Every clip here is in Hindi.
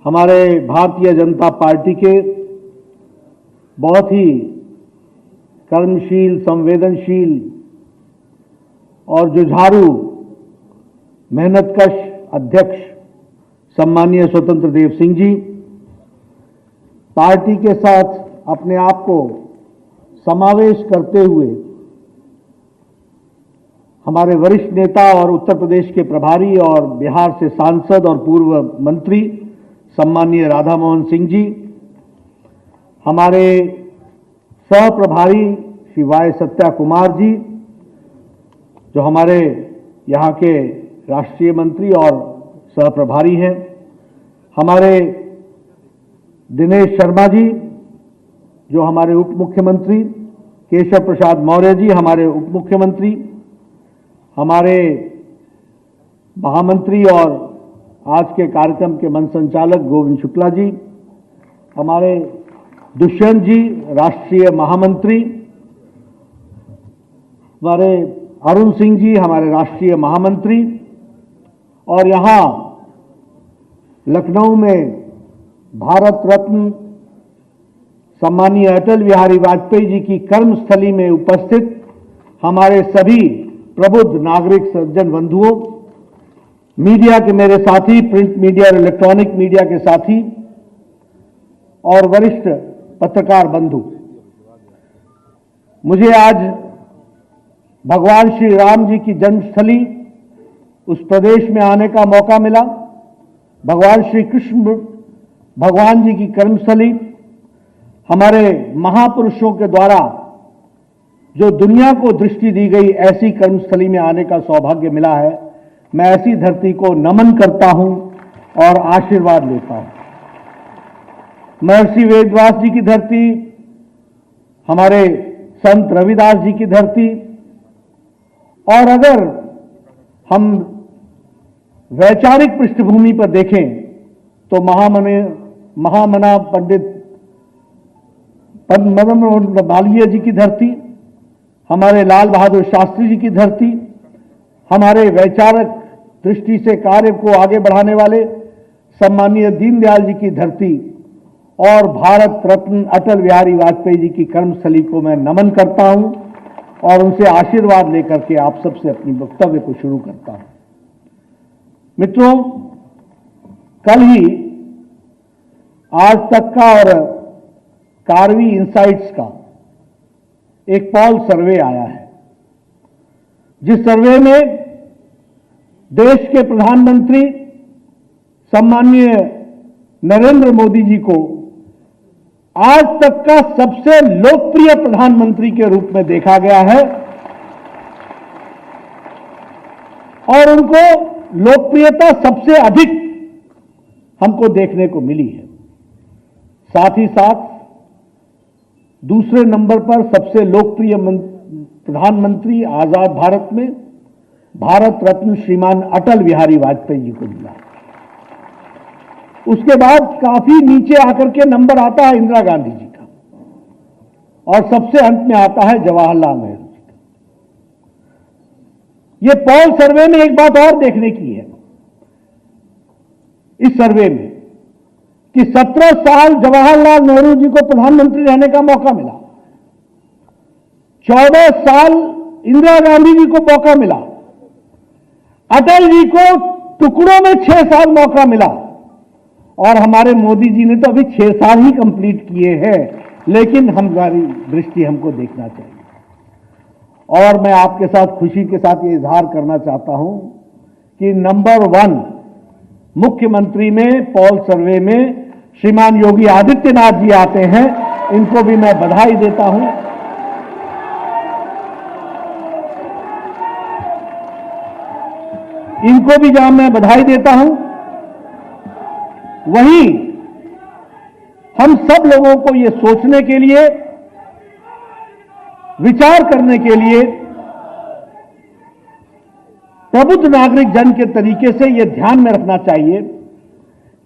हमारे भारतीय जनता पार्टी के बहुत ही कर्मशील, संवेदनशील और जुझारू, मेहनतकश अध्यक्ष सम्मानीय स्वतंत्र देव सिंह जी पार्टी के साथ अपने आप को समावेश करते हुए हमारे वरिष्ठ नेता और उत्तर प्रदेश के प्रभारी और बिहार से सांसद और पूर्व मंत्री सम्मानीय राधा मोहन सिंह जी, हमारे सह प्रभारी श्री वाई सत्या कुमार जी, जो हमारे यहाँ के राष्ट्रीय मंत्री और सह प्रभारी हैं, हमारे दिनेश शर्मा जी जो हमारे उप मुख्यमंत्री, केशव प्रसाद मौर्य जी हमारे उप मुख्यमंत्री, हमारे महामंत्री और आज के कार्यक्रम के मंच संचालक गोविंद शुक्ला जी, हमारे दुष्यंत जी राष्ट्रीय महामंत्री, हमारे अरुण सिंह जी हमारे राष्ट्रीय महामंत्री, और यहाँ लखनऊ में भारत रत्न सम्मानीय अटल बिहारी वाजपेयी जी की कर्मस्थली में उपस्थित हमारे सभी प्रबुद्ध नागरिक सज्जन बंधुओं, मीडिया के मेरे साथी, प्रिंट मीडिया और इलेक्ट्रॉनिक मीडिया के साथी और वरिष्ठ पत्रकार बंधु, मुझे आज भगवान श्री राम जी की जन्मस्थली उस प्रदेश में आने का मौका मिला। भगवान श्री कृष्ण भगवान जी की कर्मस्थली, हमारे महापुरुषों के द्वारा जो दुनिया को दृष्टि दी गई ऐसी कर्मस्थली में आने का सौभाग्य मिला है। मैं ऐसी धरती को नमन करता हूं और आशीर्वाद लेता हूं। महर्षि वेदव्यास जी की धरती, हमारे संत रविदास जी की धरती, और अगर हम वैचारिक पृष्ठभूमि पर देखें तो महामना पंडित मदन मोहन मालवीय जी की धरती, हमारे लाल बहादुर शास्त्री जी की धरती, हमारे वैचारिक दृष्टि से कार्य को आगे बढ़ाने वाले सम्मानीय दीनदयाल जी की धरती और भारत रत्न अटल बिहारी वाजपेयी जी की कर्मस्थली को मैं नमन करता हूं और उनसे आशीर्वाद लेकर के आप सबसे अपनी वक्तव्य को शुरू करता हूं। मित्रों, कल ही आज तक का और कार्वी इनसाइट्स का एक पॉल सर्वे आया है, जिस सर्वे में देश के प्रधानमंत्री सम्माननीय नरेंद्र मोदी जी को आज तक का सबसे लोकप्रिय प्रधानमंत्री के रूप में देखा गया है और उनको लोकप्रियता सबसे अधिक हमको देखने को मिली है। साथ ही साथ दूसरे नंबर पर सबसे लोकप्रिय प्रधानमंत्री आजाद भारत में भारत रत्न श्रीमान अटल बिहारी वाजपेयी जी को मिला। उसके बाद काफी नीचे आकर के नंबर आता है इंदिरा गांधी जी का और सबसे अंत में आता है जवाहरलाल नेहरू जी का। ये पॉल सर्वे में एक बात और देखने की है इस सर्वे में कि 17 साल जवाहरलाल नेहरू जी को प्रधानमंत्री रहने का मौका मिला, 14 साल इंदिरा गांधी जी को मौका मिला, अटल जी को टुकड़ों में 6 साल मौका मिला और हमारे मोदी जी ने तो अभी 6 साल ही कंप्लीट किए हैं, लेकिन हमारी दृष्टि हमको देखना चाहिए। और मैं आपके साथ खुशी के साथ ये इजहार करना चाहता हूं कि नंबर 1 मुख्यमंत्री में पॉल सर्वे में श्रीमान योगी आदित्यनाथ जी आते हैं। इनको भी मैं बधाई देता हूं। इनको भी जहां मैं बधाई देता हूं, वहीं हम सब लोगों को ये सोचने के लिए, विचार करने के लिए प्रबुद्ध नागरिक जन के तरीके से ये ध्यान में रखना चाहिए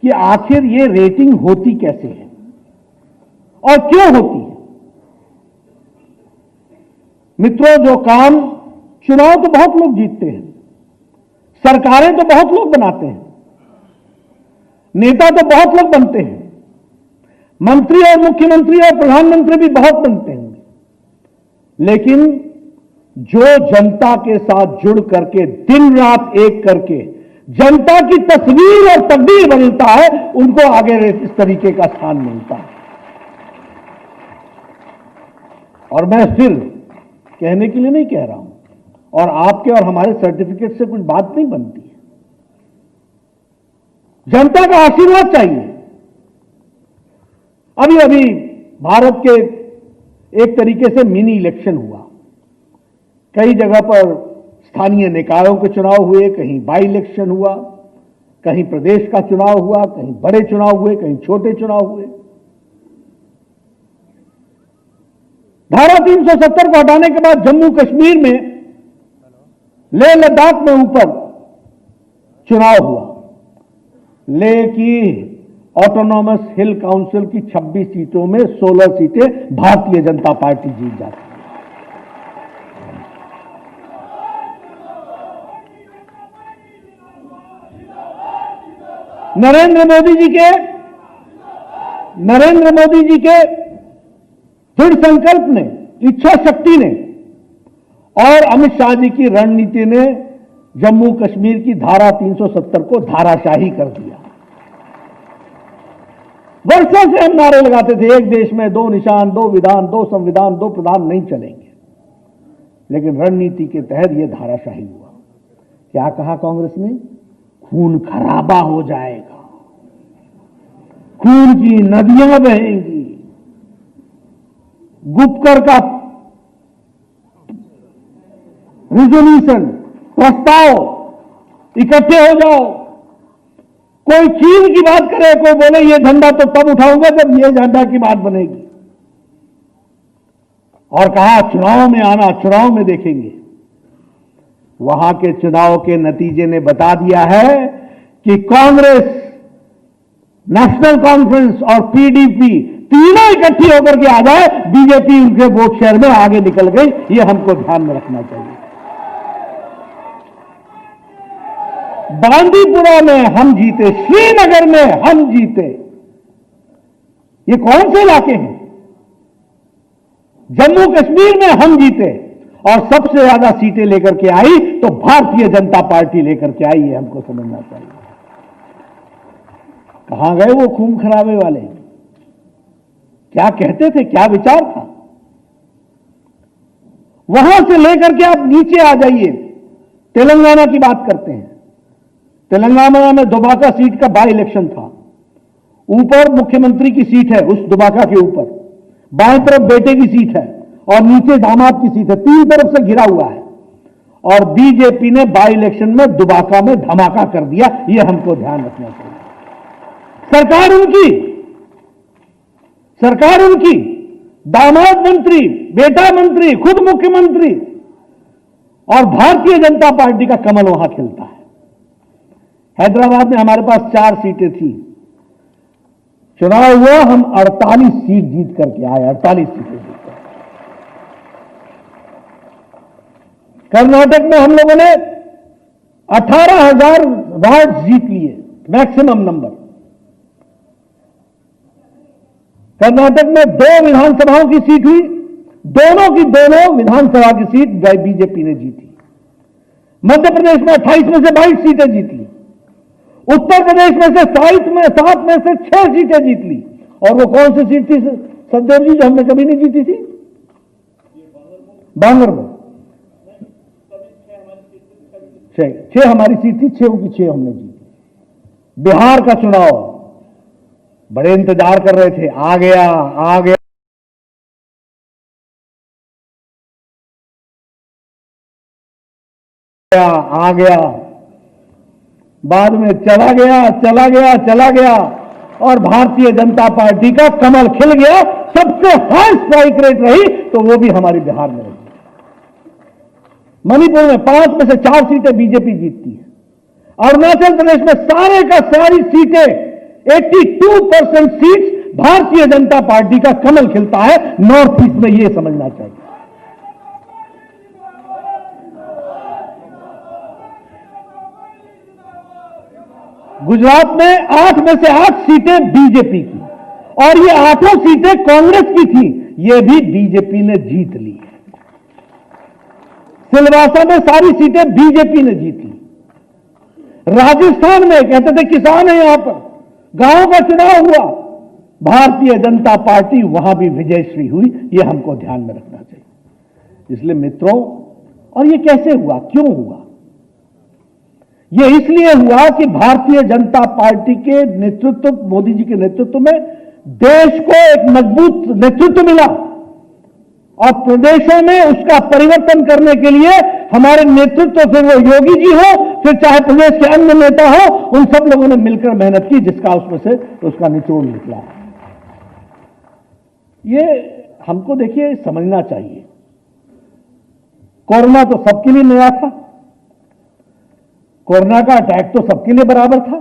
कि आखिर ये रेटिंग होती कैसे है और क्यों होती है। मित्रों, जो काम, चुनाव तो बहुत लोग जीतते हैं, सरकारें तो बहुत लोग बनाते हैं, नेता तो बहुत लोग बनते हैं, मंत्री और मुख्यमंत्री और प्रधानमंत्री भी बहुत बनते हैं, लेकिन जो जनता के साथ जुड़ करके दिन रात एक करके जनता की तस्वीर और तकदीर बदलता है, उनको आगे इस तरीके का स्थान मिलता है। और मैं फिर कहने के लिए नहीं कह रहा हूं, और आपके और हमारे सर्टिफिकेट से कुछ बात नहीं बनती है। जनता का आशीर्वाद चाहिए। अभी अभी भारत के एक तरीके से मिनी इलेक्शन हुआ। कई जगह पर स्थानीय निकायों के चुनाव हुए, कहीं बाई इलेक्शन हुआ, कहीं प्रदेश का चुनाव हुआ, कहीं बड़े चुनाव हुए, कहीं छोटे चुनाव हुए। धारा 370 को हटाने के बाद जम्मू कश्मीर में, लेह लद्दाख में ऊपर चुनाव हुआ। लेह की ऑटोनॉमस हिल काउंसिल की 26 सीटों में 16 सीटें भारतीय जनता पार्टी जीत जाती है। नरेंद्र मोदी जी के दृढ़ संकल्प ने, इच्छा शक्ति ने और अमित शाह जी की रणनीति ने जम्मू कश्मीर की धारा 370 को धाराशाही कर दिया। वर्षों से हम नारे लगाते थे, एक देश में दो निशान, दो विधान, दो संविधान, दो प्रधान नहीं चलेंगे, लेकिन रणनीति के तहत यह धाराशाही हुआ। क्या कहा कांग्रेस ने? खून खराबा हो जाएगा, खून की नदियां बहेंगी, गुपकर का रिजोल्यूशन, प्रस्ताव, इकट्ठे हो जाओ। कोई चीन की बात करे, कोई बोले ये झंडा तो तब उठाऊंगा जब ये झंडा की बात बनेगी। और कहा चुनाव में आना, चुनाव में देखेंगे। वहां के चुनाव के नतीजे ने बता दिया है कि कांग्रेस, नेशनल कॉन्फ्रेंस और पीडीपी तीनों इकट्ठी होकर के आ जाए, बीजेपी उनके वोट शेयर में आगे निकल गई। यह हमको ध्यान में रखना चाहिए। बांदीपुरा में हम जीते, श्रीनगर में हम जीते। ये कौन से इलाके हैं? जम्मू कश्मीर में हम जीते और सबसे ज्यादा सीटें लेकर के आई तो भारतीय जनता पार्टी लेकर के आई। ये हमको समझना चाहिए। कहां गए वो खून खराबे वाले? क्या कहते थे, क्या विचार था? वहां से लेकर के आप नीचे आ जाइए, तेलंगाना की बात करते हैं। तेलंगाना में दुबाका सीट का बाई इलेक्शन था। ऊपर मुख्यमंत्री की सीट है, उस दुबाका के ऊपर बाएं तरफ बेटे की सीट है और नीचे दामाद की सीट है। तीन तरफ से घिरा हुआ है और बीजेपी ने बाई इलेक्शन में दुबाका में धमाका कर दिया। यह हमको ध्यान रखना चाहिए। सरकार उनकी, दामाद मंत्री, बेटा मंत्री, खुद मुख्यमंत्री, और भारतीय जनता पार्टी का कमल वहां खिलता है। हैदराबाद में हमारे पास 4 सीटें थी, चुनाव हुआ, हम 48 सीट जीत करके आए। 48 सीटें जीत कर। कर्नाटक में हम लोगों ने 18,000 वार्ड जीत लिए, मैक्सिमम नंबर। कर्नाटक में 2 विधानसभाओं की सीट हुई, दोनों की दोनों विधानसभा की सीट बीजेपी ने जीती। मध्य प्रदेश में 28 में से 22 सीटें जीती। उत्तर प्रदेश में से 7 में से 6 सीटें जीत ली। और वो कौन सी सीट थी सददेव जी, जो हमने कभी नहीं जीती थी? बांगर में 6 हमारी सीट थी, 6 की 6 हमने जीती। बिहार का चुनाव बड़े इंतजार कर रहे थे, आ गया, बाद में चला गया और भारतीय जनता पार्टी का कमल खिल गया। सबसे हाई स्ट्राइक रेट रही तो वो भी हमारी बिहार में रही। मणिपुर में 5 में से 4 सीटें बीजेपी जीतती है। अरुणाचल प्रदेश में सारे का सारी सीटें 82% सीट्स भारतीय जनता पार्टी का कमल खिलता है। नॉर्थ ईस्ट में यह समझना चाहिए। गुजरात में 8 में से 8 सीटें बीजेपी की, और ये 8 सीटें कांग्रेस की थी, ये भी बीजेपी ने जीत ली। सिलवासा में सारी सीटें बीजेपी ने जीती। राजस्थान में कहते थे किसान है यहां पर, गांव का चुनाव हुआ, भारतीय जनता पार्टी वहां भी विजयश्री हुई। यह हमको ध्यान में रखना चाहिए। इसलिए मित्रों, और ये कैसे हुआ, क्यों हुआ? यह इसलिए हुआ कि भारतीय जनता पार्टी के नेतृत्व, मोदी जी के नेतृत्व में देश को एक मजबूत नेतृत्व मिला, और प्रदेशों में उसका परिवर्तन करने के लिए हमारे नेतृत्व, फिर वो योगी जी हो, फिर चाहे प्रदेश के अन्य नेता हो, उन सब लोगों ने मिलकर मेहनत की, जिसका उसमें से उसका निचोड़ निकला। ये हमको देखिए समझना चाहिए। कोरोना तो सबके लिए नया था, कोरोना का अटैक तो सबके लिए बराबर था।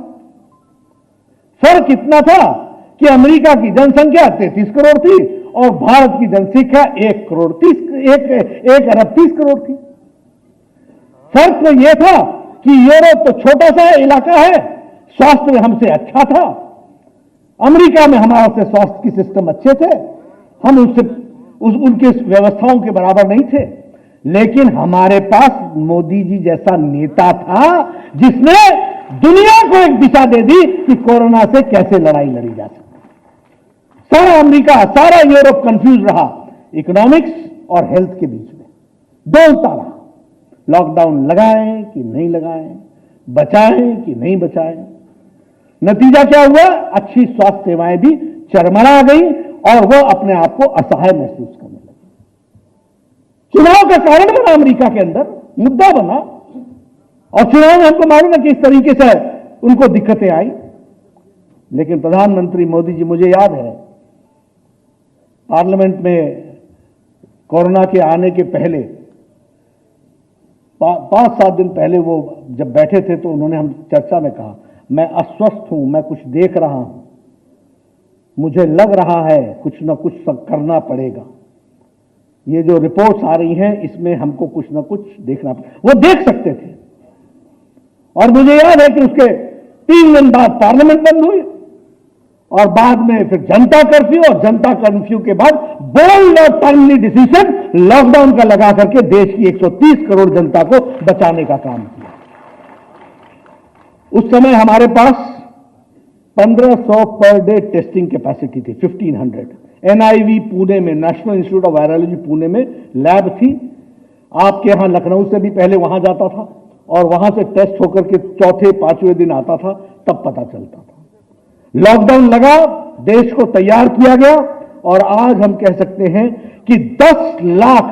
फर्क इतना था कि अमेरिका की जनसंख्या 33 करोड़ थी और भारत की जनसंख्या 1 अरब 30 करोड़ थी। फर्क तो यह था कि यूरोप तो छोटा सा इलाका है, स्वास्थ्य में हमसे अच्छा था। अमेरिका में हमारे से स्वास्थ्य की सिस्टम अच्छे थे, हम उनके व्यवस्थाओं के बराबर नहीं थे। लेकिन हमारे पास मोदी जी जैसा नेता था जिसने दुनिया को एक दिशा दे दी कि कोरोना से कैसे लड़ाई लड़ी जा सकती। सारा अमेरिका, सारा यूरोप कंफ्यूज रहा इकोनॉमिक्स और हेल्थ के बीच में, डोलता रहा। लॉकडाउन लगाएं कि नहीं लगाएं, बचाएं कि नहीं बचाएं। नतीजा क्या हुआ? अच्छी स्वास्थ्य सेवाएं भी चरमरा गई और वो अपने आप को असहाय महसूस करने लगे। चुनाव का कारण बना, अमेरिका के अंदर मुद्दा बना, और चुनाव में हमको मालूम है कि इस तरीके से उनको दिक्कतें आई। लेकिन प्रधानमंत्री मोदी जी, मुझे याद है पार्लियामेंट में कोरोना के आने के पहले 5-7 दिन पहले वो जब बैठे थे तो उन्होंने हम चर्चा में कहा, मैं अस्वस्थ हूं, मैं कुछ देख रहा हूं, मुझे लग रहा है कुछ ना कुछ करना पड़ेगा। ये जो रिपोर्ट्स आ रही हैं इसमें हमको कुछ ना कुछ देखना पड़ेगा। वो देख सकते थे। और मुझे याद है कि उसके 3 दिन बाद पार्लियामेंट बंद हुई और बाद में फिर जनता कर्फ्यू, और जनता कर्फ्यू के बाद बोल्ड और टाइमली डिसीजन लॉकडाउन का लगा करके देश की 130 करोड़ जनता को बचाने का काम किया। उस समय हमारे पास 1500 पर डे टेस्टिंग कैपेसिटी थी, 1500। एनआईवी पुणे में, national institute of virology Pune में लैब थी। आपके यहां लखनऊ से भी पहले वहां जाता था और वहां से टेस्ट होकर के 4-5वें दिन आता था, तब पता चलता था। लॉकडाउन लगा, देश को तैयार किया गया, और आज हम कह सकते हैं कि 10 लाख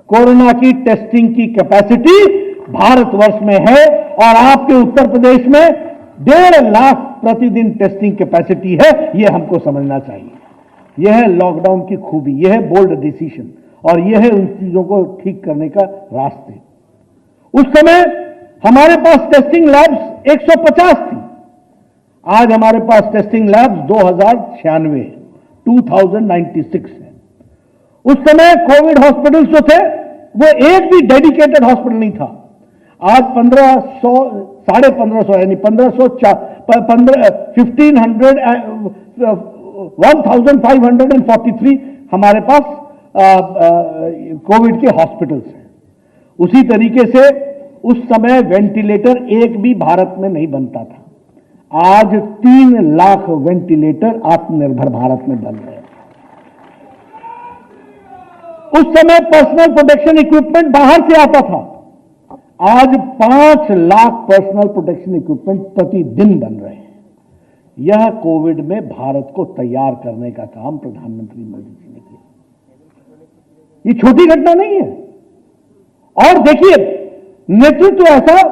कोरोना की टेस्टिंग की कैपेसिटी भारतवर्ष में है, और आपके उत्तर प्रदेश में 1.5 लाख प्रतिदिन टेस्टिंग कैपेसिटी है। यह हमको समझना चाहिए। यह है लॉकडाउन की खूबी, यह है बोल्ड डिसीजन, और यह है उन चीजों को ठीक करने का रास्ते। उस समय हमारे पास टेस्टिंग लैब्स 150 थी, आज हमारे पास टेस्टिंग लैब्स 2096 2096 है। उस समय कोविड हॉस्पिटल्स जो थे वो एक भी डेडिकेटेड हॉस्पिटल नहीं था। आज 1500, 1550 यानी 1543 हमारे पास कोविड के हॉस्पिटल्स हैं। उसी तरीके से उस समय वेंटिलेटर एक भी भारत में नहीं बनता था। आज 3 लाख वेंटिलेटर आत्मनिर्भर भारत में बन रहे हैं। उस समय पर्सनल प्रोटेक्शन इक्विपमेंट बाहर से आता था, आज 5 लाख पर्सनल प्रोटेक्शन इक्विपमेंट प्रतिदिन बन रहे हैं। यह कोविड में भारत को तैयार करने का काम प्रधानमंत्री मोदी जी ने किया। ये छोटी घटना नहीं है। और देखिए, नेतृत्व ऐसा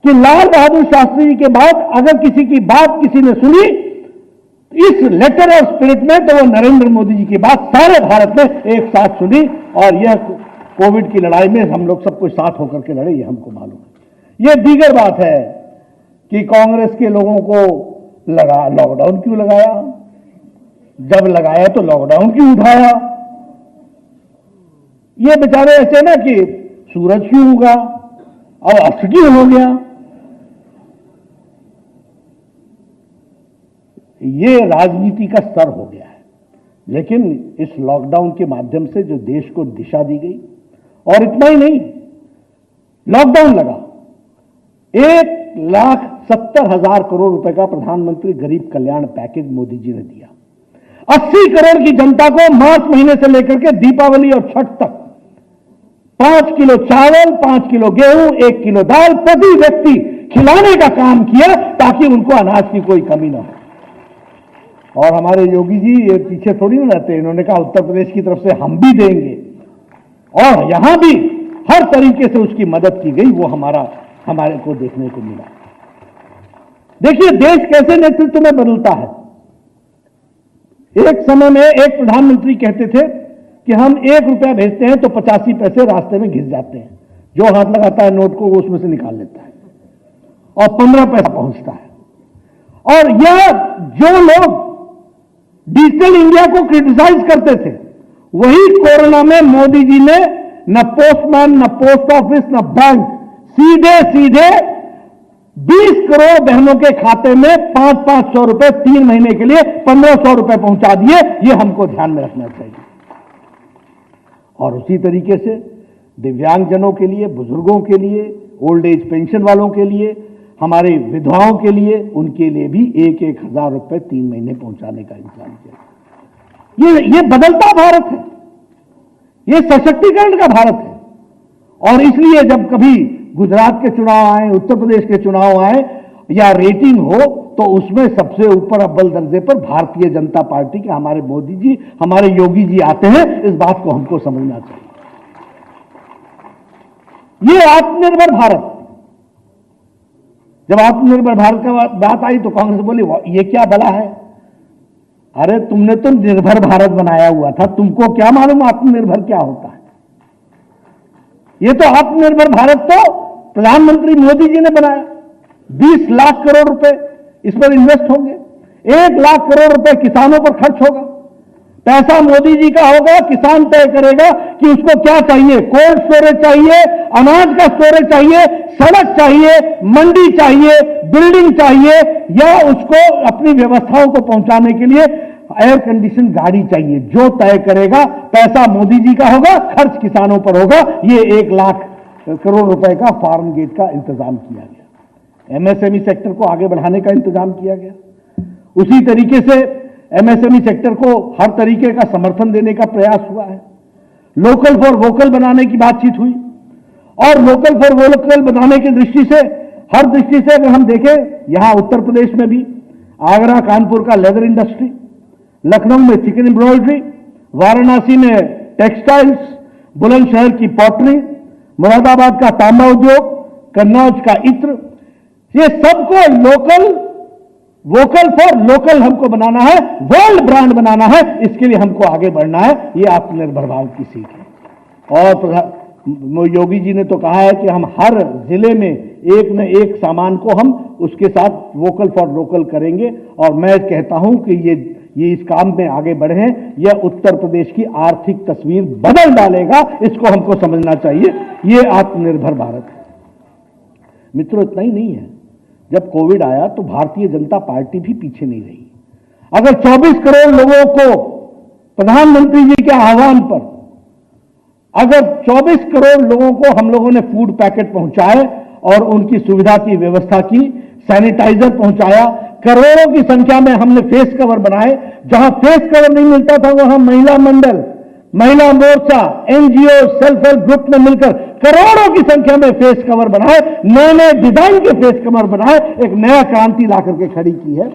कि लाल बहादुर शास्त्री जी के बाद अगर किसी की बात किसी ने सुनी इस लेटर और स्पिरिट में, तो वो नरेंद्र मोदी जी की बात सारे भारत ने एक साथ सुनी, और यह कोविड की लड़ाई में हम लोग सब कुछ साथ होकर के लड़े, ये हमको मालूम है। यह दीगर बात है कि कांग्रेस के लोगों को लगा लॉकडाउन क्यों लगाया, जब लगाया तो लॉकडाउन क्यों उठाया। ये बेचारे ऐसे ना कि सूरज क्यों उगा और अस्त क्यों हो गया। ये राजनीति का स्तर हो गया है। लेकिन इस लॉकडाउन के माध्यम से जो देश को दिशा दी गई, और इतना ही नहीं, लॉकडाउन लगा, 1,70,000 करोड़ रुपए का प्रधानमंत्री गरीब कल्याण पैकेज मोदी जी ने दिया। 80 करोड़ की जनता को मार्च महीने से लेकर के दीपावली और छठ तक 5 किलो चावल, 5 किलो गेहूं, 1 किलो दाल प्रति व्यक्ति खिलाने का काम किया, ताकि उनको अनाज की कोई कमी ना हो। और हमारे योगी जी ये पीछे थोड़ी ना रहते, इन्होंने कहा उत्तर प्रदेश की तरफ से हम भी देंगे, और यहां भी हर तरीके से उसकी मदद की गई। वो हमारे को देखने को मिला। देखिए देश कैसे नेतृत्व में बदलता है। एक समय में एक प्रधानमंत्री कहते थे कि हम 1 रुपया भेजते हैं तो 85 पैसे रास्ते में घिस जाते हैं, जो हाथ लगाता है नोट को वो उसमें से निकाल लेता है, और 15 पैसा पहुंचता है। और यह जो लोग डिजिटल इंडिया को क्रिटिसाइज करते थे, वही कोरोना में मोदी जी ने न पोस्टमैन, न पोस्ट ऑफिस, न बैंक, सीधे 20 करोड़ बहनों के खाते में 500 रुपए 3 महीने के लिए 1500 रुपए पहुंचा दिए। ये हमको ध्यान में रखना चाहिए। और उसी तरीके से दिव्यांगजनों के लिए, बुजुर्गों के लिए, ओल्ड एज पेंशन वालों के लिए, हमारे विधवाओं के लिए, उनके लिए भी 1-1 हजार रुपए 3 महीने पहुंचाने का इंतजाम किया। ये बदलता भारत है, ये सशक्तिकरण का भारत है। और इसलिए जब कभी गुजरात के चुनाव आए, उत्तर प्रदेश के चुनाव आए, या रेटिंग हो, तो उसमें सबसे ऊपर अव्वल दर्जे पर भारतीय जनता पार्टी के हमारे मोदी जी, हमारे योगी जी आते हैं। इस बात को हमको समझना चाहिए। ये आत्मनिर्भर भारत, जब आत्मनिर्भर भारत का बात आई तो कांग्रेस बोली ये क्या बला है। अरे तुमने तो निर्भर भारत बनाया हुआ था, तुमको क्या मालूम आत्मनिर्भर क्या होता है। ये तो आत्मनिर्भर भारत तो प्रधानमंत्री मोदी जी ने बनाया। 20 लाख करोड़ रुपए इस पर इन्वेस्ट होंगे, 1 लाख करोड़ रुपए किसानों पर खर्च होगा। पैसा मोदी जी का होगा, किसान तय करेगा कि उसको क्या चाहिए, कोल्ड स्टोरेज चाहिए, अनाज का स्टोरेज चाहिए, सड़क चाहिए, मंडी चाहिए, बिल्डिंग चाहिए, या उसको अपनी व्यवस्थाओं को पहुंचाने के लिए एयर कंडीशन गाड़ी चाहिए। जो तय करेगा, पैसा मोदी जी का होगा, खर्च किसानों पर होगा। ये 1 लाख करोड़ रुपए का फार्म गेट का इंतजाम किया गया। एमएसएमई सेक्टर को आगे बढ़ाने का इंतजाम किया गया। उसी तरीके से एमएसएमई सेक्टर को हर तरीके का समर्थन देने का प्रयास हुआ है। लोकल फॉर वोकल बनाने की बातचीत हुई, और लोकल फॉर वोकल बनाने की दृष्टि से, हर दृष्टि से अगर हम देखें, यहां उत्तर प्रदेश में भी आगरा कानपुर का लेदर इंडस्ट्री, लखनऊ में चिकन एम्ब्रॉयडरी, वाराणसी में टेक्सटाइल्स, बुलंदशहर की पॉटरी, मुरादाबाद का तांबा उद्योग, कन्नौज का इत्र, ये सबको लोकल, वोकल फॉर लोकल हमको बनाना है, वर्ल्ड ब्रांड बनाना है। इसके लिए हमको आगे बढ़ना है। ये आत्मनिर्भर भारत की सीख है। और योगी जी ने तो कहा है कि हम हर जिले में एक न एक सामान को हम उसके साथ वोकल फॉर लोकल करेंगे। और मैं कहता हूं कि ये इस काम में आगे बढ़े, यह उत्तर प्रदेश की आर्थिक तस्वीर बदल डालेगा। इसको हमको समझना चाहिए। ये आत्मनिर्भर भारत है। मित्रों, इतना ही नहीं है, जब कोविड आया तो भारतीय जनता पार्टी भी पीछे नहीं रही। अगर 24 करोड़ लोगों को प्रधानमंत्री जी के आह्वान पर, अगर 24 करोड़ लोगों को हम लोगों ने फूड पैकेट पहुंचाए और उनकी सुविधा की व्यवस्था की, सैनिटाइजर पहुंचाया, करोड़ों की संख्या में हमने फेस कवर बनाए, जहां फेस कवर नहीं मिलता था वहां महिला मंडल, महिला मोर्चा, एनजीओ, सेल्फ हेल्प ग्रुप में मिलकर करोड़ों की संख्या में फेस कवर बनाए, नए नए डिजाइन के फेस कवर बनाए, एक नया क्रांति ला करके खड़ी की है।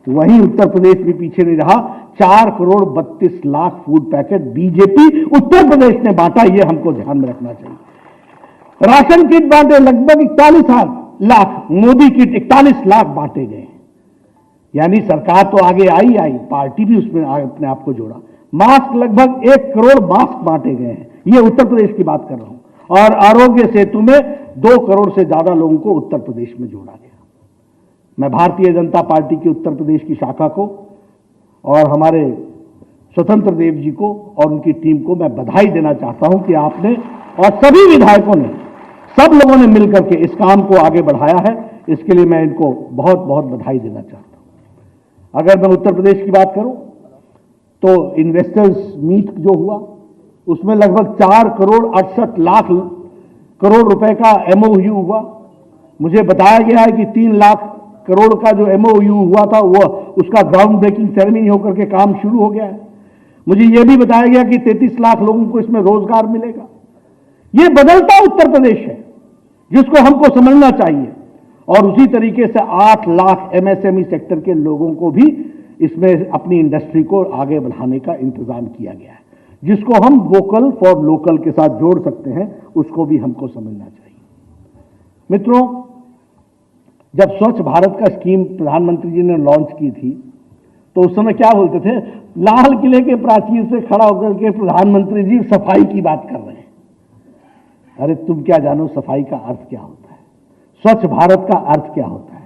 वहीं उत्तर प्रदेश भी पीछे नहीं रहा। 4 करोड़ 32 लाख फूड पैकेट बीजेपी उत्तर प्रदेश ने बांटा। ये हमको ध्यान में रखना चाहिए। राशन किट बांटे लगभग 41 लाख, मोदी किट 41 लाख बांटे गए। यानी सरकार तो आगे आई, पार्टी भी उसमें अपने आप को जोड़ा। मास्क लगभग 1 करोड़ मास्क बांटे गए हैं। ये उत्तर प्रदेश की बात कर रहा हूं। और आरोग्य सेतु में 2 करोड़ से ज्यादा लोगों को उत्तर प्रदेश में जोड़ा गया। मैं भारतीय जनता पार्टी की उत्तर प्रदेश की शाखा को और हमारे स्वतंत्र देव जी को और उनकी टीम को मैं बधाई देना चाहता हूं कि आपने और सभी विधायकों ने, सब लोगों ने मिलकर के इस काम को आगे बढ़ाया है। इसके लिए मैं इनको बहुत बहुत बधाई देना चाहता हूं। अगर मैं उत्तर प्रदेश की बात करूं तो इन्वेस्टर्स मीट जो हुआ उसमें लगभग 4 करोड़ 68 लाख करोड़ रुपए का एमओयू हुआ। मुझे बताया गया है कि 3 लाख करोड़ का जो एमओयू हुआ था वो उसका ग्राउंड ब्रेकिंग सेरेमनी होकर के काम शुरू हो गया है। मुझे यह भी बताया गया कि 33 लाख लोगों को इसमें रोजगार मिलेगा। यह बदलता उत्तर प्रदेश है जिसको हमको समझना चाहिए। और उसी तरीके से 8 लाख एमएसएमई सेक्टर के लोगों को भी इसमें अपनी इंडस्ट्री को आगे बढ़ाने का इंतजाम किया गया है, जिसको हम वोकल फॉर लोकल के साथ जोड़ सकते हैं, उसको भी हमको समझना चाहिए। मित्रों, जब स्वच्छ भारत का स्कीम प्रधानमंत्री जी ने लॉन्च की थी तो उस समय क्या बोलते थे, लाल किले के प्राचीर से खड़ा होकर के प्रधानमंत्री जी सफाई की बात कर रहे हैं। अरे तुम क्या जानो सफाई का अर्थ क्या होता है, स्वच्छ भारत का अर्थ क्या होता है,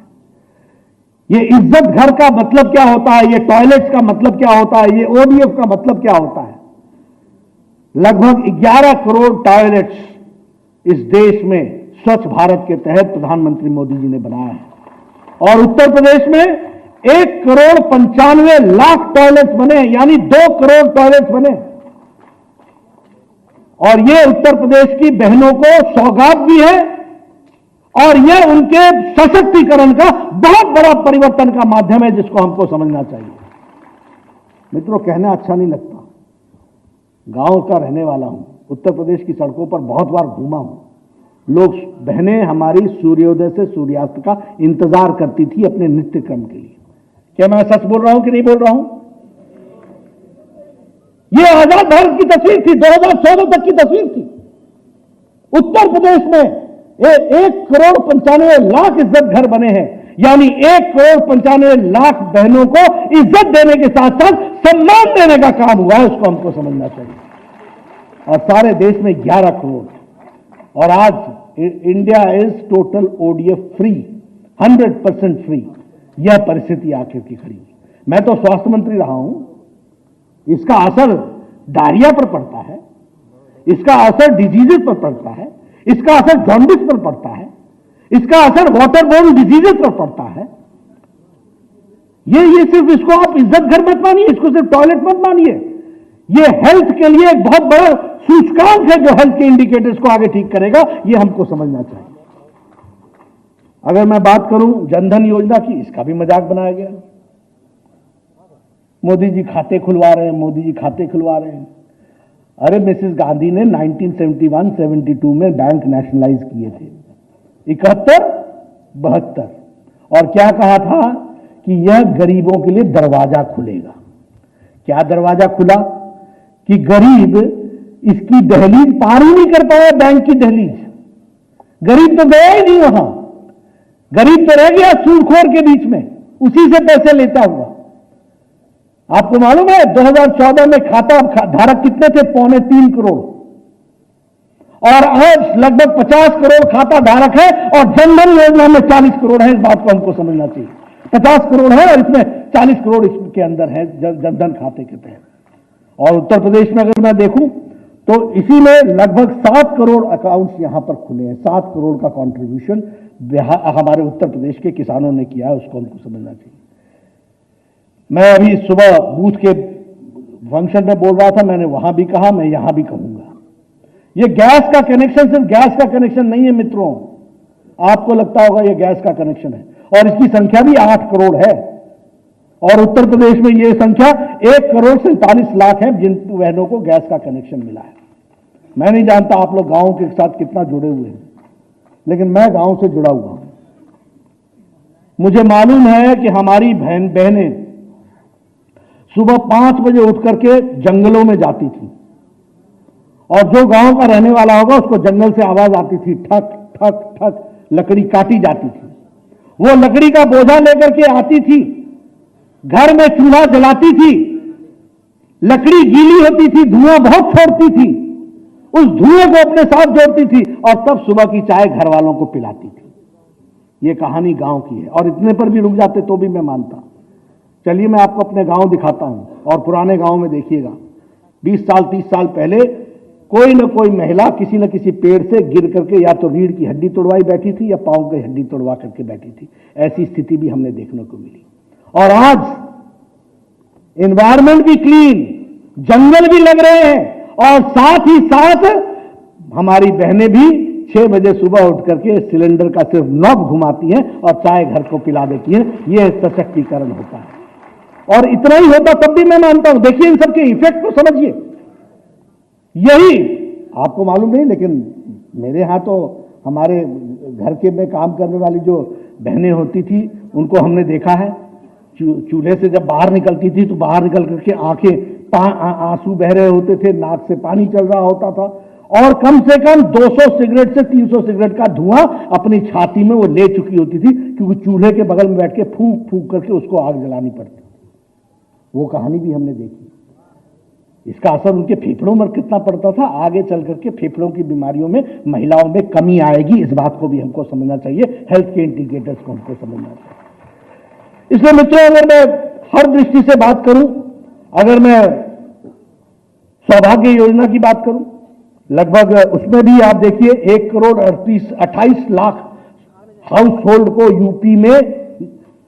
ये इज्जत घर का मतलब क्या होता है, ये टॉयलेट्स का मतलब क्या होता है, ये ओडीएफ का मतलब क्या होता है। लगभग 11 करोड़ टॉयलेट्स इस देश में स्वच्छ भारत के तहत प्रधानमंत्री मोदी जी ने बनाया है। और उत्तर प्रदेश में 1 करोड़ 95 लाख टॉयलेट्स बने, यानी 2 करोड़ टॉयलेट्स बने। और यह उत्तर प्रदेश की बहनों को सौगात भी है और यह उनके सशक्तिकरण का बहुत बड़ा परिवर्तन का माध्यम है, जिसको हमको समझना चाहिए। मित्रों, कहना अच्छा नहीं लगता, गांव का रहने वाला हूं, उत्तर प्रदेश की सड़कों पर बहुत बार घूमा हूं। लोग, बहनें हमारी सूर्योदय से सूर्यास्त का इंतजार करती थी अपने नित्य क्रम के लिए। क्या मैं सच बोल रहा हूं कि नहीं बोल रहा हूं? यह आजाद भारत की तस्वीर थी, 2014 तक की तस्वीर थी। उत्तर प्रदेश में 1 करोड़ 95 लाख इज्जत घर बने हैं, यानी 1 करोड़ 95 लाख बहनों को इज्जत देने के साथ साथ सम्मान देने का काम हुआ है, उसको हमको समझना चाहिए। और सारे देश में 11 करोड़, और आज India is total ODF free, 100% free. यह परिस्थिति आखिर की खड़ी हुई। मैं तो स्वास्थ्य मंत्री रहा हूं, इसका असर डायरिया पर पड़ता है, इसका असर डिजीजेस पर पड़ता है, इसका असर जॉन्डिस पर पड़ता है, इसका असर वाटरबोर्न डिजीजेस पर पड़ता है। ये सिर्फ, इसको आप इज्जत घर मत मानिए, इसको सिर्फ टॉयलेट मत मानिए। ये हेल्थ के लिए एक बहुत बड़ा सूचकांक है जो हेल्थ के इंडिकेटर्स को आगे ठीक करेगा। ये हमको समझना चाहिए। अगर मैं बात करूं जनधन योजना की, इसका भी मजाक बनाया गया। मोदी जी खाते खुलवा रहे हैं, मोदी जी खाते खुलवा रहे हैं। अरे मिसेस गांधी ने 1971-72 में बैंक नेशनलाइज किए थे, 71-72, और क्या कहा था कि यह गरीबों के लिए दरवाजा खुलेगा। क्या दरवाजा खुला कि गरीब इसकी दहलीज पार ही नहीं कर पाया, बैंक की दहलीज। गरीब तो गया ही नहीं वहां, गरीब तो रह गया सूदखोर के बीच में, उसी से पैसे लेता हुआ। आपको मालूम है 2014 में खाता धारक कितने थे? 2.25 करोड़, और आज लगभग 50 करोड़ खाता धारक है, और जनधन योजना में 40 करोड़ है। इस बात को हमको समझना चाहिए। 50 करोड़ है और इसमें 40 करोड़ इसके अंदर है जनधन खाते के तहत। और उत्तर प्रदेश में अगर मैं देखूं तो इसी में लगभग 7 करोड़ अकाउंट्स यहां पर खुले हैं। 7 करोड़ का कंट्रीब्यूशन हमारे उत्तर प्रदेश के किसानों ने किया है, उसको हमको समझना चाहिए। मैं अभी सुबह बूथ के फंक्शन में बोल रहा था, मैंने वहां भी कहा, मैं यहां भी कहूंगा, यह गैस का कनेक्शन सिर्फ गैस का कनेक्शन नहीं है मित्रों। आपको लगता होगा यह गैस का कनेक्शन है, और इसकी संख्या भी 8 करोड़ है। और उत्तर प्रदेश में यह संख्या 1 करोड़ 47 लाख है जिन बहनों को गैस का कनेक्शन मिला है। मैं नहीं जानता आप लोग गांव के साथ कितना जुड़े हुए हैं, लेकिन मैं गांव से जुड़ा हुआ हूं। मुझे मालूम है कि हमारी बहनें सुबह 5 बजे उठ करके जंगलों में जाती थी, और जो गांव का रहने वाला होगा उसको जंगल से आवाज आती थी, ठक ठक ठक, लकड़ी काटी जाती थी। वो लकड़ी का बोझा लेकर के आती थी, घर में चूल्हा जलाती थी, लकड़ी गीली होती थी, धुआं बहुत छोड़ती थी, उस धुएं को अपने साथ जोड़ती थी, और तब सुबह की चाय घर वालों को पिलाती थी। ये कहानी गांव की है, और इतने पर भी रुक जाते तो भी मैं मानता। चलिए मैं आपको अपने गांव दिखाता हूं, और पुराने गांव में देखिएगा 20 साल 30 साल पहले कोई न कोई महिला किसी न किसी पेड़ से गिर करके या तो रीढ़ की हड्डी तोड़वाई बैठी थी या पांव की हड्डी तोड़वा करके बैठी थी। ऐसी स्थिति भी हमने देखने को मिली। और आज एनवायरमेंट भी क्लीन, जंगल भी लग रहे हैं और साथ ही साथ हमारी बहनें भी 6 बजे सुबह उठ करके सिलेंडर का सिर्फ नॉब घुमाती हैं और चाय घर को पिला देती हैं। यह सशक्तिकरण होता है। और इतना ही होता तब भी मैं मानता हूं, देखिए इन सबके इफेक्ट को समझिए। यही आपको मालूम नहीं, लेकिन मेरे यहां तो हमारे घर के में काम करने वाली जो बहनें होती थी उनको हमने देखा है, चूल्हे से जब बाहर निकलती थी तो बाहर निकल करके आंखें आंसू बह रहे होते थे, नाक से पानी चल रहा होता था और कम से कम 200 सिगरेट से 300 सिगरेट का धुआं अपनी छाती में वो ले चुकी होती थी, क्योंकि चूल्हे के बगल में बैठ के फूंक फूंक करके उसको आग जलानी पड़ती। वो कहानी भी हमने देखी। इसका असर उनके फेफड़ों में कितना पड़ता था, आगे चल करके फेफड़ों की बीमारियों में महिलाओं में कमी आएगी, इस बात को भी हमको समझना चाहिए। हेल्थ के इंडिकेटर्स को हमको समझना चाहिए। इसलिए मित्रों, अगर मैं हर दृष्टि से बात करूं, अगर मैं सौभाग्य योजना की बात करूं, लगभग उसमें भी आप देखिए 1,28 लाख हाउस होल्ड को यूपी में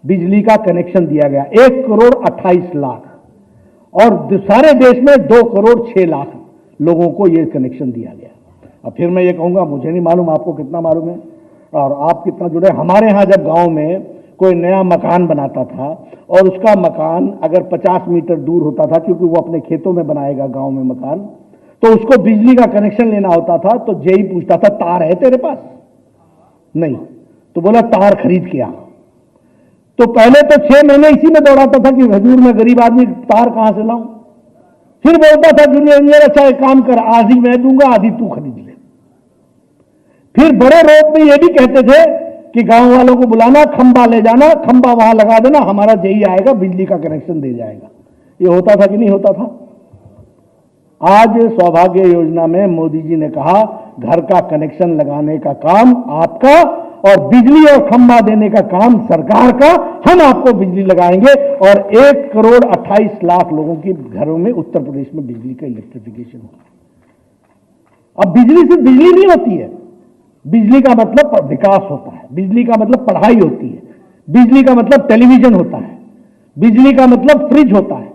बिजली का कनेक्शन दिया गया। 1,28 लाख, और सारे देश में 2,06,00,000 लोगों को यह कनेक्शन दिया गया। अब फिर मैं ये कहूंगा, मुझे नहीं मालूम आपको कितना मालूम है और आप कितना जुड़े। हमारे यहां जब गांव में कोई नया मकान बनाता था और उसका मकान अगर 50 मीटर दूर होता था, क्योंकि वो अपने खेतों में बनाएगा गांव में मकान, तो उसको बिजली का कनेक्शन लेना होता था तो जेई पूछता था, तार है तेरे पास? नहीं, तो बोला तार खरीद के आ। तो पहले तो 6 महीने इसी में दौड़ाता था कि हजूर मैं गरीब आदमी तार कहां से लाऊं। फिर बोलता था जूनियर इंजीनियर, अच्छा एक काम कर, आधी मैं दूंगा आधी तू खरीद ले। फिर बड़े रोड में ये भी कहते थे कि गांव वालों को बुलाना, खंबा ले जाना, खंबा वहां लगा देना, हमारा जेई आएगा बिजली का कनेक्शन दे जाएगा। ये होता था कि नहीं होता था? आज सौभाग्य योजना में मोदी जी ने कहा घर का कनेक्शन लगाने का काम आपका और बिजली और खंबा देने का काम सरकार का। हम आपको बिजली लगाएंगे और 1,28,00,000 लोगों के घरों में उत्तर प्रदेश में बिजली का इलेक्ट्रिफिकेशन होगा। अब बिजली सिर्फ बिजली नहीं होती है, बिजली का मतलब विकास होता है, बिजली का मतलब पढ़ाई होती है, बिजली का मतलब टेलीविजन होता है, बिजली का मतलब फ्रिज होता है,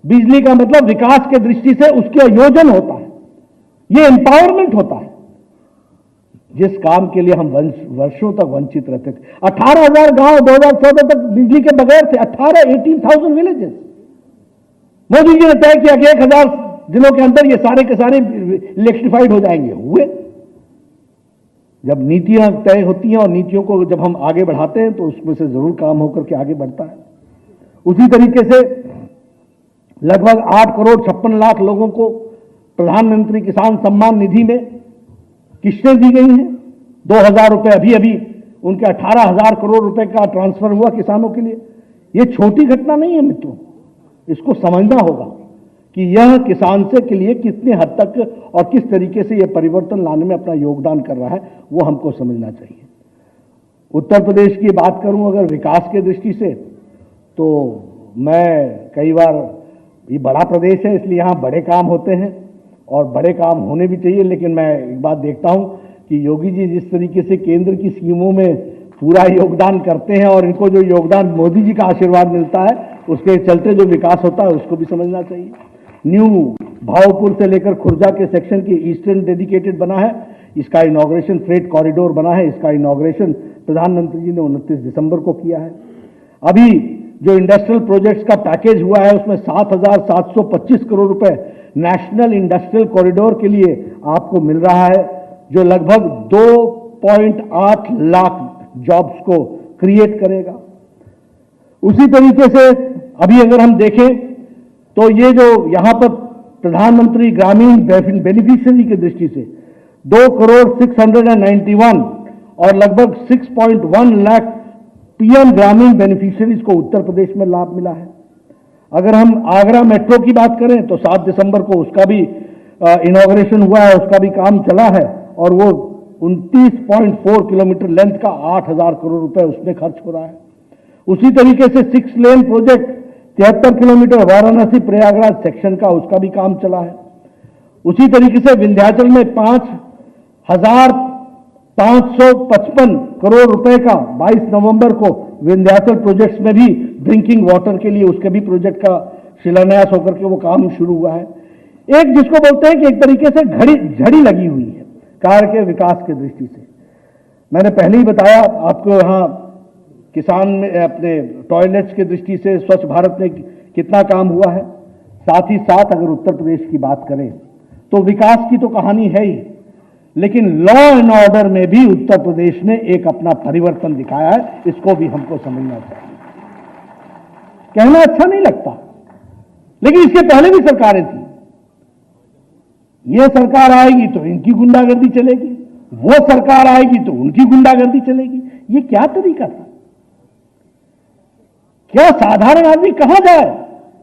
बिजली का मतलब विकास के दृष्टि से उसके योजन होता है, ये एम्पावरमेंट होता है, जिस काम के लिए हम वर्षों तक वंचित रहते थे। 18,000 गांव 2014 तक बिजली के बगैर थे। 18,000 विलेजेस। मोदी जी ने तय किया कि 1,000 दिनों के अंदर ये सारे के सारे इलेक्ट्रिफाइड हो जाएंगे। हुए। जब नीतियां तय होती हैं और नीतियों को जब हम आगे बढ़ाते हैं तो उसमें से जरूर काम होकर के आगे बढ़ता है। उसी तरीके से लगभग 8,56,00,000 लोगों को प्रधानमंत्री किसान सम्मान निधि में किस्तें दी गई हैं। 2,000 रुपए अभी अभी उनके 18,000 करोड़ रुपए का ट्रांसफर हुआ किसानों के लिए। यह छोटी घटना नहीं है मित्रों, इसको समझना होगा कि यह किसान से के लिए कितने हद तक और किस तरीके से यह परिवर्तन लाने में अपना योगदान कर रहा है, वो हमको समझना चाहिए। उत्तर प्रदेश की बात करूं अगर विकास के दृष्टि से, तो मैं कई बार, ये बड़ा प्रदेश है इसलिए यहां बड़े काम होते हैं और बड़े काम होने भी चाहिए, लेकिन मैं एक बात देखता हूं कि योगी जी जिस तरीके से केंद्र की स्कीमों में पूरा योगदान करते हैं और इनको जो योगदान मोदी जी का आशीर्वाद मिलता है उसके चलते जो विकास होता है उसको भी समझना चाहिए। न्यू भावपुर से लेकर खुर्जा के सेक्शन की ईस्टर्न डेडिकेटेड बना है, इसका इनॉग्रेशन फ्रेट कॉरिडोर बना है, इसका इनॉग्रेशन प्रधानमंत्री जी ने 29 दिसंबर को किया है। अभी जो इंडस्ट्रियल प्रोजेक्ट्स का पैकेज हुआ है उसमें 7,725 करोड़ रुपए नेशनल इंडस्ट्रियल कॉरिडोर के लिए आपको मिल रहा है, जो लगभग 2.8 लाख जॉब्स को क्रिएट करेगा। उसी तरीके से अभी अगर हम देखें तो ये जो यहां पर प्रधानमंत्री ग्रामीण बेनिफिशियरी की दृष्टि से 2,691 और लगभग 6.1 लाख पीएम ग्रामीण बेनिफिशियरीज को उत्तर प्रदेश में लाभ मिला है। अगर हम आगरा मेट्रो की बात करें तो 7 दिसंबर को उसका भी इनॉग्रेशन हुआ है, उसका भी काम चला है और वो 29.4 किलोमीटर लेंथ का 8,000 करोड़ रुपए उसमें खर्च हो रहा है। उसी तरीके से 6 लेन project 73 kilometre Varanasi Prayagraj section का, उसका भी काम चला है। उसी तरीके से विंध्याचल में 5,555 करोड़ रुपए का 22 नवंबर को विंध्याचल प्रोजेक्ट्स में भी ड्रिंकिंग वाटर के लिए उसके भी प्रोजेक्ट का शिलान्यास होकर के वो काम शुरू हुआ है। एक जिसको बोलते हैं कि एक तरीके से झड़ी लगी हुई है कार्य के विकास की दृष्टि से। मैंने पहले ही बताया आपको, यहाँ किसान में अपने टॉयलेट्स की दृष्टि से स्वच्छ भारत में कितना काम हुआ है। साथ ही साथ अगर उत्तर प्रदेश की बात करें तो विकास की तो कहानी है ही, लेकिन लॉ एंड ऑर्डर में भी उत्तर प्रदेश ने एक अपना परिवर्तन दिखाया है। इसको भी हमको समझना चाहिए। कहना अच्छा नहीं लगता, लेकिन इसके पहले भी सरकारें थी। ये सरकार आएगी तो इनकी गुंडागर्दी चलेगी, वो सरकार आएगी तो उनकी गुंडागर्दी चलेगी। ये क्या तरीका था? क्या साधारण आदमी कहां जाए,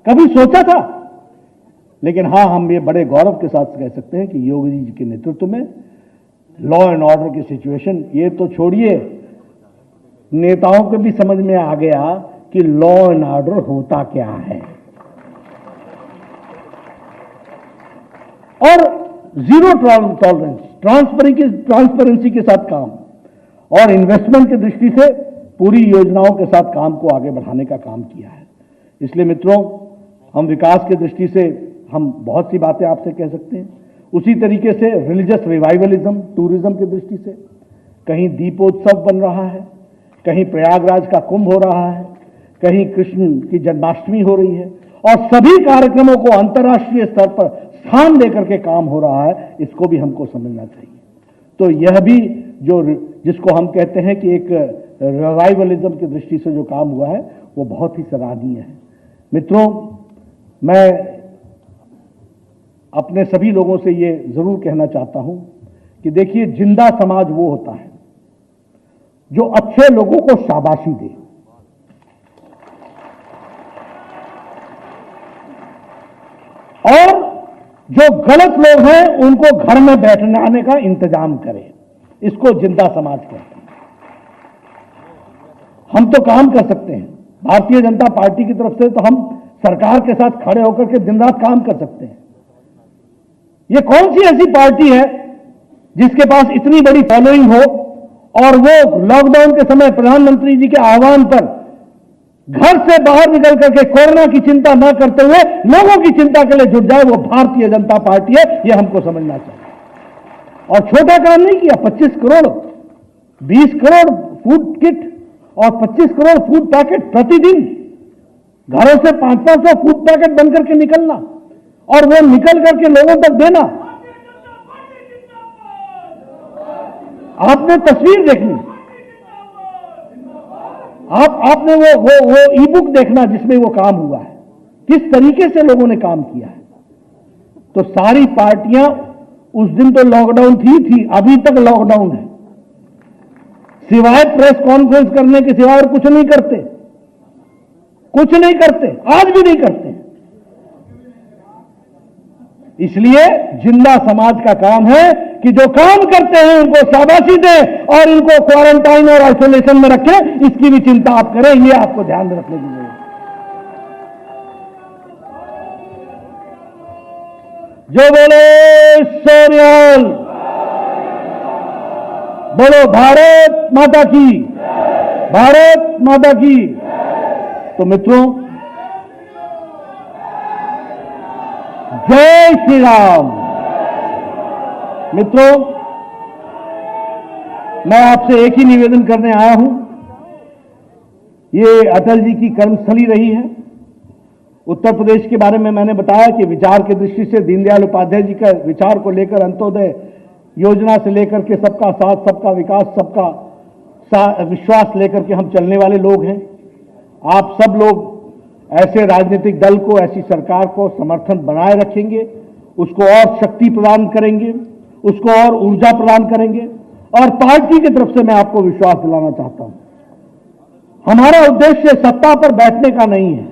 कभी सोचा था? लेकिन हां, हम ये बड़े गौरव के साथ कह सकते हैं कि योगी जी के नेतृत्व में लॉ एंड ऑर्डर की सिचुएशन, ये तो छोड़िए, नेताओं को भी समझ में आ गया कि लॉ एंड ऑर्डर होता क्या है। और जीरो टॉलरेंस, ट्रांसपेरेंसी के साथ काम और इन्वेस्टमेंट की दृष्टि से पूरी योजनाओं के साथ काम को आगे बढ़ाने का काम किया है। इसलिए मित्रों, हम विकास की दृष्टि से हम बहुत सी बातें आपसे कह सकते हैं। उसी तरीके से रिलीजियस रिवाइवलिज्म, टूरिज्म की दृष्टि से कहीं दीपोत्सव बन रहा है, कहीं प्रयागराज का कुंभ हो रहा है, कहीं कृष्ण की जन्माष्टमी हो रही है, और सभी कार्यक्रमों को अंतर्राष्ट्रीय स्तर पर स्थान देकर के काम हो रहा है। इसको भी हमको समझना चाहिए। तो यह भी जो जिसको हम कहते हैं कि एक रिवाइवलिज्म की दृष्टि से जो काम हुआ है वो बहुत ही सराहनीय है। मित्रों, मैं अपने सभी लोगों से ये जरूर कहना चाहता हूं कि देखिए, जिंदा समाज वो होता है जो अच्छे लोगों को शाबाशी दे, और जो गलत लोग हैं उनको घर में बैठने आने का इंतजाम करे। इसको जिंदा समाज कहते हैं। हम तो काम कर सकते हैं, भारतीय जनता पार्टी की तरफ से तो हम सरकार के साथ खड़े होकर के दिन रात काम कर सकते हैं। ये कौन सी ऐसी पार्टी है जिसके पास इतनी बड़ी फॉलोइंग हो और वो लॉकडाउन के समय प्रधानमंत्री जी के आह्वान पर घर से बाहर निकल करके कोरोना की चिंता न करते हुए लोगों की चिंता के लिए जुट जाए? वो भारतीय जनता पार्टी है। ये हमको समझना चाहिए। और छोटा काम नहीं किया। 25 करोड़, 20 करोड़ फूड किट और 25 करोड़ फूड पैकेट प्रतिदिन, घरों से 500 फूड पैकेट बनकर के निकलना और वो निकल करके लोगों तक देना। आपने तस्वीर देखनी, आपने वो ई बुक देखना जिसमें वो काम हुआ है, किस तरीके से लोगों ने काम किया है। तो सारी पार्टियां, उस दिन तो लॉकडाउन थी, अभी तक लॉकडाउन है, सिवाय प्रेस कॉन्फ्रेंस करने के सिवाय और कुछ नहीं करते, कुछ नहीं करते, आज भी नहीं करते। इसलिए जिंदा समाज का काम है कि जो काम करते हैं उनको शाबाशी दें और इनको क्वारंटाइन और आइसोलेशन में रखें। इसकी भी चिंता आप करें, ये आपको ध्यान में रखने की जरूरत है। जो बोले सोनियाल, बोलो भारत माता की, भारत माता की। तो मित्रों, जय श्री राम। मित्रों, मैं आपसे एक ही निवेदन करने आया हूं। ये अटल जी की कर्मस्थली रही है। उत्तर प्रदेश के बारे में मैंने बताया कि विचार की दृष्टि से दीनदयाल उपाध्याय जी का विचार को लेकर अंत्योदय योजना से लेकर के सबका साथ, सबका विकास, सबका विश्वास लेकर के हम चलने वाले लोग हैं। आप सब लोग ऐसे राजनीतिक दल को, ऐसी सरकार को समर्थन बनाए रखेंगे, उसको और शक्ति प्रदान करेंगे, उसको और ऊर्जा प्रदान करेंगे। और पार्टी की तरफ से मैं आपको विश्वास दिलाना चाहता हूं, हमारा उद्देश्य सत्ता पर बैठने का नहीं है।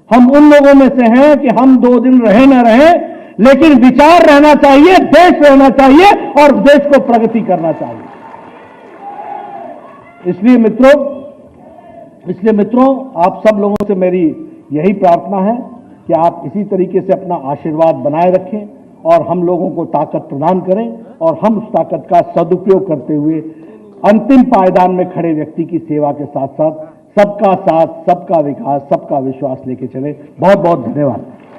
हम उन लोगों में से हैं कि हम 2 दिन रहे न रहे, लेकिन विचार रहना चाहिए, देश रहना चाहिए और देश को प्रगति करना चाहिए। इसलिए मित्रों, आप सब लोगों से मेरी यही प्रार्थना है कि आप इसी तरीके से अपना आशीर्वाद बनाए रखें और हम लोगों को ताकत प्रदान करें और हम उस ताकत का सदुपयोग करते हुए अंतिम पायदान में खड़े व्यक्ति की सेवा के साथ साथ सबका साथ, सबका विकास, सबका विश्वास लेके चले। बहुत बहुत धन्यवाद।